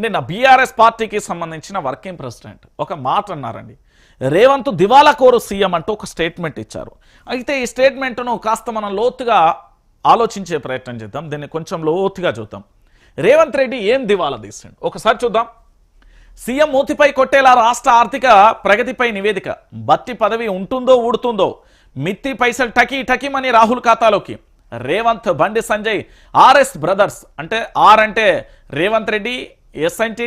నిన్న బీఆర్ఎస్ పార్టీకి సంబంధించిన వర్కింగ్ ప్రెసిడెంట్ ఒక మాట అన్నారండి. రేవంత్ దివాలా కోరు సీఎం అంటూ ఒక స్టేట్మెంట్ ఇచ్చారు. అయితే ఈ స్టేట్మెంట్ను కాస్త మనం లోతుగా ఆలోచించే ప్రయత్నం చేద్దాం. దీన్ని కొంచెం లోతుగా చూద్దాం. రేవంత్ రెడ్డి ఏం దివాలా తీసిండు ఒకసారి చూద్దాం. సీఎం మూతిపై కొట్టేలా రాష్ట్ర ఆర్థిక ప్రగతిపై నివేదిక. బత్తి పదవి ఉంటుందో ఊడుతుందో, మిత్తి పైసలు టకీ టకీమని రాహుల్ ఖాతాలోకి. రేవంత్ బండి సంజయ్ ఆర్ఎస్ బ్రదర్స్ అంటే ఆర్ అంటే రేవంత్ రెడ్డి, ఎస్ అంటే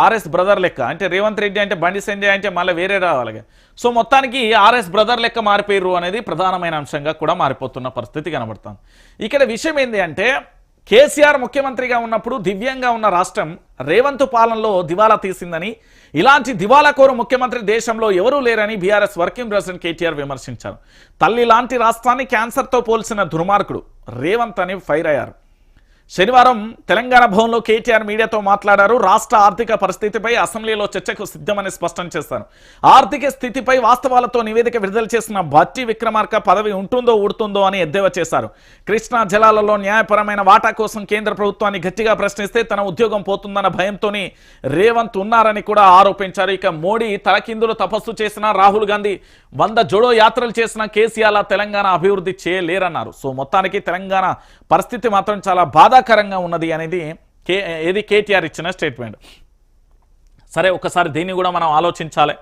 ఆర్ఎస్ బ్రదర్ లెక్క. అంటే రేవంత్ రెడ్డి అంటే బండి సంజయ్ అంటే మళ్ళీ వేరే రావాలి. సో మొత్తానికి ఆర్ఎస్ బ్రదర్ లెక్క మారిపోయారు అనేది ప్రధానమైన అంశంగా కూడా మారిపోతున్న పరిస్థితి కనబడుతుంది. ఇక్కడ విషయం ఏంటి అంటే కేసీఆర్ ముఖ్యమంత్రిగా ఉన్నప్పుడు దివ్యంగా ఉన్న రాష్ట్రం రేవంత్ పాలనలో దివాలా తీసిందని, ఇలాంటి దివాలా కోరు ముఖ్యమంత్రి దేశంలో ఎవరూ లేరని బీఆర్ఎస్ వర్కింగ్ ప్రెసిడెంట్ కేటీఆర్ విమర్శించారు. తల్లి లాంటి రాష్ట్రాన్ని క్యాన్సర్తో పోల్చిన దుర్మార్గుడు రేవంత్ అని ఫైర్ అయ్యారు. శనివారం తెలంగాణ భవన్లో కేటీఆర్ మీడియాతో మాట్లాడారు. రాష్ట్ర ఆర్థిక పరిస్థితిపై అసెంబ్లీలో చర్చకు సిద్ధమని స్పష్టం చేశారు. ఆర్థిక స్థితిపై వాస్తవాలతో నివేదిక విడుదల చేసిన భట్టి విక్రమార్క పదవి ఉంటుందో ఊడుతుందో అని ఎద్దేవా చేశారు. కృష్ణా జలాలలో న్యాయపరమైన వాటా కోసం కేంద్ర ప్రభుత్వాన్ని గట్టిగా ప్రశ్నిస్తే తన ఉద్యోగం పోతుందన్న భయంతోనే రేవంత్ ఉన్నారని కూడా ఆరోపించారు. ఇక మోడీ తలకిందులు తపస్సు చేసిన, రాహుల్ గాంధీ 100 జోడో యాత్రలు చేసిన కేసీఆర్ తెలంగాణ అభివృద్ధి చేయలేరన్నారు. సో మొత్తానికి తెలంగాణ పరిస్థితి మాత్రం చాలా బాధాకరంగా ఉన్నది అనేది ఏది కేటీఆర్ ఇచ్చిన స్టేట్మెంట్. సరే, ఒకసారి దీన్ని కూడా మనం ఆలోచించాలి.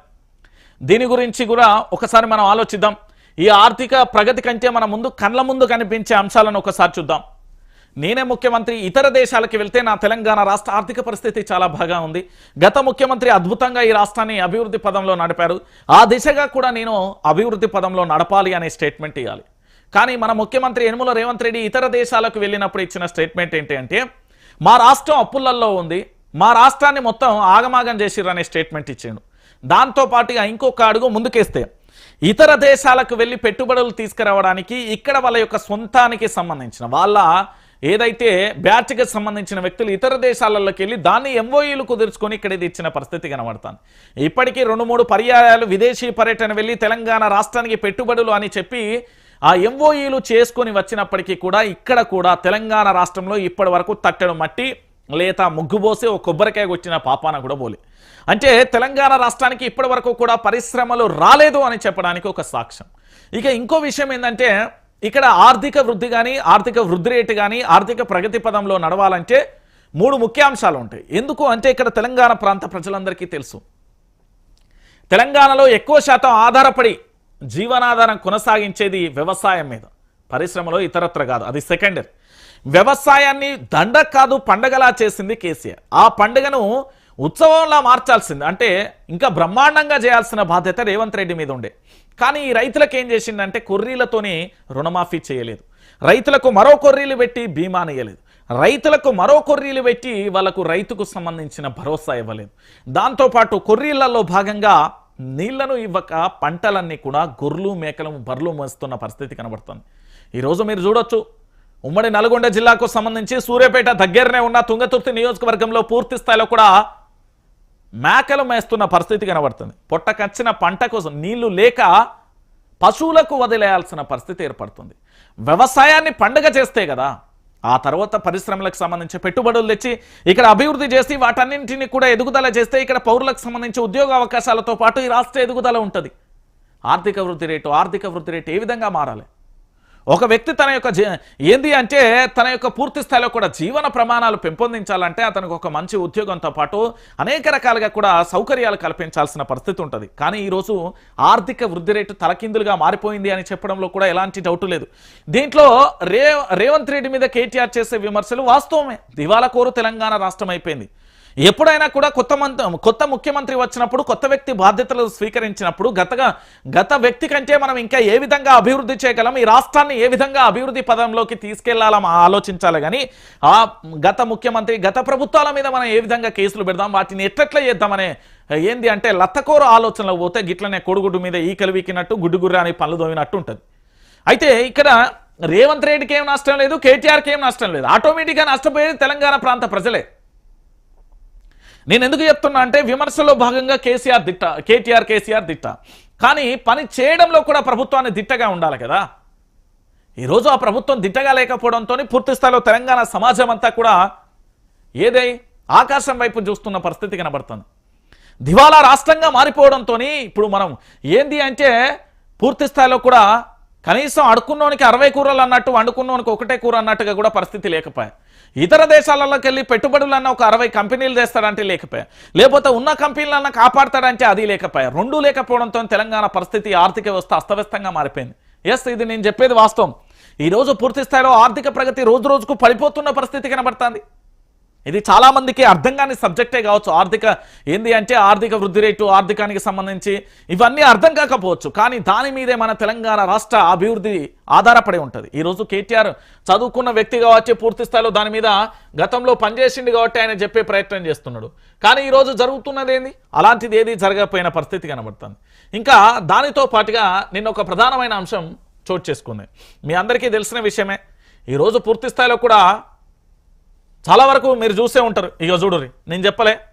దీని గురించి కూడా ఒకసారి మనం ఆలోచిద్దాం. ఈ ఆర్థిక ప్రగతి కంటే మన ముందు కళ్ళ ముందు కనిపించే అంశాలను ఒకసారి చూద్దాం. నేనే ముఖ్యమంత్రి ఇతర దేశాలకు వెళ్తే నా తెలంగాణ రాష్ట్ర ఆర్థిక పరిస్థితి చాలా బాగా ఉంది. గత ముఖ్యమంత్రి అద్భుతంగా ఈ రాష్ట్రాన్ని అభివృద్ధి పదంలో నడిపారు. ఆ దిశగా కూడా నేను అభివృద్ధి పదంలో నడపాలి అనే స్టేట్మెంట్ ఇవ్వాలి. కానీ మన ముఖ్యమంత్రి యనుమల రేవంత్ రెడ్డి ఇతర దేశాలకు వెళ్ళినప్పుడు ఇచ్చిన స్టేట్మెంట్ ఏంటి అంటే, మా రాష్ట్రం అప్పులల్లో ఉంది, మా రాష్ట్రాన్ని మొత్తం ఆగమాగం చేసిర్రు అనే స్టేట్మెంట్ ఇచ్చిండు. దాంతోపాటుగా ఇంకొక అడుగు ముందుకేస్తే ఇతర దేశాలకు వెళ్ళి పెట్టుబడులు తీసుకురావడానికి ఇక్కడ వాళ్ళ యొక్క సొంతానికి సంబంధించిన వాళ్ళ ఏదైతే బ్యాచ్కి సంబంధించిన వ్యక్తులు ఇతర దేశాలలోకి వెళ్ళి దాన్ని ఎంఓఈలు కుదుర్చుకొని ఇక్కడ ఇది ఇచ్చిన పరిస్థితి కనబడుతుంది. ఇప్పటికీ 2-3 పర్యాయాలు విదేశీ పర్యటన వెళ్ళి తెలంగాణ రాష్ట్రానికి పెట్టుబడులు అని చెప్పి ఆ ఎంఓఈలు చేసుకొని వచ్చినప్పటికీ కూడా ఇక్కడ కూడా తెలంగాణ రాష్ట్రంలో ఇప్పటి వరకు తట్టెడు మట్టి లేత ముగ్గుబోసి ఒక కొబ్బరికాయ వచ్చిన పాపాన కూడా పోలే. అంటే తెలంగాణ రాష్ట్రానికి ఇప్పటి వరకు కూడా పరిశ్రమలు రాలేదు అని చెప్పడానికి ఒక సాక్ష్యం. ఇక ఇంకో విషయం ఏంటంటే, ఇక్కడ ఆర్థిక వృద్ధి కానీ ఆర్థిక వృద్ధి రేటు కానీ ఆర్థిక ప్రగతి పదంలో నడవాలంటే 3 ముఖ్యాంశాలు ఉంటాయి. ఎందుకు అంటే ఇక్కడ తెలంగాణ ప్రాంత ప్రజలందరికీ తెలుసు, తెలంగాణలో ఎక్కువ శాతం ఆధారపడి జీవనాధారం కొనసాగించేది వ్యవసాయం మీద, పరిశ్రమలో ఇతరత్ర కాదు, అది సెకండరీ. వ్యవసాయాన్ని దండ కాదు పండగలా చేసింది కేసీఆర్. ఆ పండుగను ఉత్సవంలా మార్చాల్సింది, అంటే ఇంకా బ్రహ్మాండంగా చేయాల్సిన బాధ్యత రేవంత్ రెడ్డి మీద ఉండే. కానీ ఈ రైతులకు ఏం చేసిందంటే కొర్రీలతోని రుణమాఫీ చేయలేదు, రైతులకు మరో కొర్రీలు పెట్టి బీమాని ఇవ్వలేదు, రైతులకు మరో కొర్రీలు పెట్టి వాళ్ళకు రైతుకు సంబంధించిన భరోసా ఇవ్వలేదు. దాంతోపాటు కొర్రీలలో భాగంగా నీళ్లను ఇవ్వక పంటలన్నీ కూడా గొర్రెలు మేకలు బర్రెలు మోస్తున్న పరిస్థితి కనబడుతుంది. ఈరోజు మీరు చూడొచ్చు, ఉమ్మడి నల్గొండ జిల్లాకు సంబంధించి సూర్యాపేట దగ్గరనే ఉన్న తుంగతుర్తి నియోజకవర్గంలో పూర్తి స్థాయిలో కూడా మేకలు మేస్తున్న పరిస్థితి కనబడుతుంది. పొట్టకచ్చిన పంట కోసం నీళ్లు లేక పశువులకు వదిలేయాల్సిన పరిస్థితి ఏర్పడుతుంది. వ్యవసాయాన్ని పండుగ చేస్తే కదా ఆ తర్వాత పరిశ్రమలకు సంబంధించి పెట్టుబడులు తెచ్చి ఇక్కడ అభివృద్ధి చేసి వాటన్నింటినీ కూడా ఎదుగుదల చేస్తే ఇక్కడ పౌరులకు సంబంధించి ఉద్యోగ అవకాశాలతో పాటు ఈ రాష్ట్ర ఎదుగుదల ఉంటుంది. ఆర్థిక వృద్ధి రేటు ఏ విధంగా మారాలి? ఒక వ్యక్తి తన యొక్క ఏంది అంటే తన యొక్క పూర్తి స్థాయిలో కూడా జీవన ప్రమాణాలు పెంపొందించాలంటే అతనికి ఒక మంచి ఉద్యోగంతో పాటు అనేక రకాలుగా కూడా సౌకర్యాలు కల్పించాల్సిన పరిస్థితి ఉంటుంది. కానీ ఈరోజు ఆర్థిక వృద్ధి రేటు తలకిందులుగా మారిపోయింది అని చెప్పడంలో కూడా ఎలాంటి డౌట్ లేదు. దీంట్లో రేవంత్ రెడ్డి మీద కేటీఆర్ చేసే విమర్శలు వాస్తవమే. దివాలా కోరు తెలంగాణ రాష్ట్రం అయిపోయింది. ఎప్పుడైనా కూడా కొత్త ముఖ్యమంత్రి వచ్చినప్పుడు, కొత్త వ్యక్తి బాధ్యతలు స్వీకరించినప్పుడు గత వ్యక్తి కంటే మనం ఇంకా ఏ విధంగా అభివృద్ధి చేయగలం, ఈ రాష్ట్రాన్ని ఏ విధంగా అభివృద్ధి పదంలోకి తీసుకెళ్లాలని ఆలోచించాలి. కానీ ఆ గత ముఖ్యమంత్రి గత ప్రభుత్వాల మీద మనం ఏ విధంగా కేసులు పెడదాం, వాటిని ఎట్లెట్లా చేద్దామనే ఏంది అంటే లత్తకోరు ఆలోచనలో పోతే గిట్లనే కొడుగుడ్డు మీద ఈకలు వీకినట్టు గుడ్డుగుర్రా అని పళ్ళు దోవినట్టు ఉంటుంది. అయితే ఇక్కడ రేవంత్ రెడ్డికి ఏం నష్టం లేదు, కేటీఆర్కి ఏం నష్టం లేదు, ఆటోమేటిక్గా నష్టపోయేది తెలంగాణ ప్రాంత ప్రజలే. నేను ఎందుకు చెప్తున్నా అంటే విమర్శలో భాగంగా కేటీఆర్ దిట్ట, కానీ పని చేయడంలో కూడా ప్రభుత్వాన్ని దిట్టగా ఉండాలి కదా. ఈరోజు ఆ ప్రభుత్వం దిట్టగా లేకపోవడంతో పూర్తి స్థాయిలో తెలంగాణ సమాజం అంతా కూడా ఏదై ఆకాశం వైపు చూస్తున్న పరిస్థితి కనబడుతుంది. దివాలా రాష్ట్రంగా మారిపోవడంతో ఇప్పుడు మనం ఏంది అంటే పూర్తి స్థాయిలో కూడా కనీసం అడుక్కున్నోనికి 60 కూరలు అన్నట్టు వండుకున్నోనికి ఒకటే కూర అన్నట్టుగా కూడా పరిస్థితి లేకపోయా. ఇతర దేశాలలోకి వెళ్ళి పెట్టుబడులన్నా ఒక 60 కంపెనీలు చేస్తాడంటే లేకపోయా, లేకపోతే ఉన్న కంపెనీలన్నా కాపాడతాడంటే అది లేకపోయా. రెండూ లేకపోవడంతో తెలంగాణ పరిస్థితి ఆర్థిక వ్యవస్థ అస్తవ్యస్తంగా మారిపోయింది. ఎస్, ఇది నేను చెప్పేది వాస్తవం. ఈరోజు పూర్తి స్థాయిలో ఆర్థిక ప్రగతి రోజు రోజుకు పడిపోతున్న పరిస్థితి కనబడుతుంది. ఇది చాలా మందికి అర్థం కాని సబ్జెక్టే కావచ్చు. ఆర్థిక వృద్ధి రేటు, ఆర్థికానికి సంబంధించి ఇవన్నీ అర్థం కాకపోవచ్చు, కానీ దాని మీదే మన తెలంగాణ రాష్ట్ర అభివృద్ధి ఆధారపడి ఉంటుంది. ఈరోజు కేటీఆర్ చదువుకున్న వ్యక్తి కావచ్చు, పూర్తి స్థాయిలో దాని మీద గతంలో పనిచేసింది కాబట్టి ఆయన చెప్పే ప్రయత్నం చేస్తున్నాడు. కానీ ఈరోజు జరుగుతున్నది ఏంది? అలాంటిది ఏది జరగకపోయిన పరిస్థితి కనబడుతుంది. ఇంకా దానితో పాటుగా నిన్న ఒక ప్రధానమైన అంశం చోటు చేసుకుంది. మీ అందరికీ తెలిసిన విషయమే. ఈరోజు పూర్తి స్థాయిలో కూడా చాలా వరకు మీరు చూసే ఉంటారు. ఇక చూడుర్రి, నేను చెప్పలే,